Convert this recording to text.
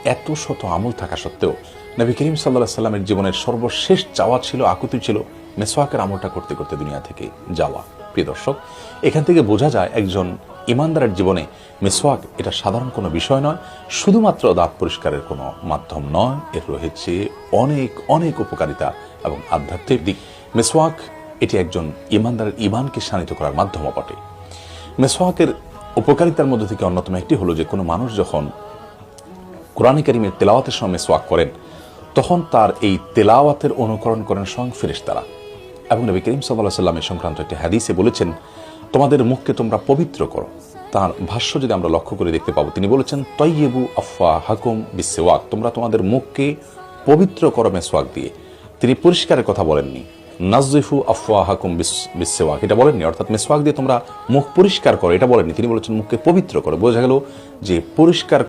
এত শত আমল থাকা সত্ত্বেও নবী করিম সাল্লাল্লাহু আলাইহি সাল্লামের জীবনের সর্বশেষ চাওয়া ছিল, আকুতি ছিল মেসওয়াকের আমলটা করতে করতে দুনিয়া থেকে যাওয়া। প্রিয় দর্শক, এখান থেকে বোঝা যায় একজন ইমানদারের জীবনে মেসওয়াক এটা সাধারণ কোনো বিষয় নয়, শুধুমাত্র দাঁত পরিষ্কারের কোনো মাধ্যম নয়, এর রয়েছে অনেক অনেক উপকারিতা এবং আধ্যাত্মিক দিক। মেসওয়াক এটি একজন ইমানদারের ইমানকে শানিত করার মাধ্যমও বটে। মেসওয়াকের উপকারিতার মধ্যে থেকে অন্যতম একটি হলো যে কোনো মানুষ যখন কোরআনে কারীমের তেলাওয়াতের সময় মেসওয়াক করেন, তখন তার এই তেলাওয়াতের অনুকরণ করেন স্বয়ং ফেরেশতারা। এবং নবী করিম সাল্লাল্লাহু আলাইহি ওয়াসাল্লাম সংক্রান্ত একটি হাদিসে বলেছেন, তোমাদের মুখকে তোমরা পবিত্র করো। তার ভাষ্য যদি আমরা লক্ষ্য করে দেখতে পাবো, তিনি বলেছেন তয়্যিবু আফওয়াহাকুম বিসওয়াক, তোমরা তোমাদের মুখকে পবিত্র করো মেসওয়াক দিয়ে। তিনি পরিষ্কারের কথা বলেননি, নাযিফু আফওয়াহাকুম বিসওয়াক এটা বলেননি, অর্থাৎ মেসওয়াক দিয়ে তোমরা মুখ পরিষ্কার করো এটা বলেননি, তিনি বলেছেন মুখকে পবিত্র করো। বোঝা গেল যে পরিষ্কার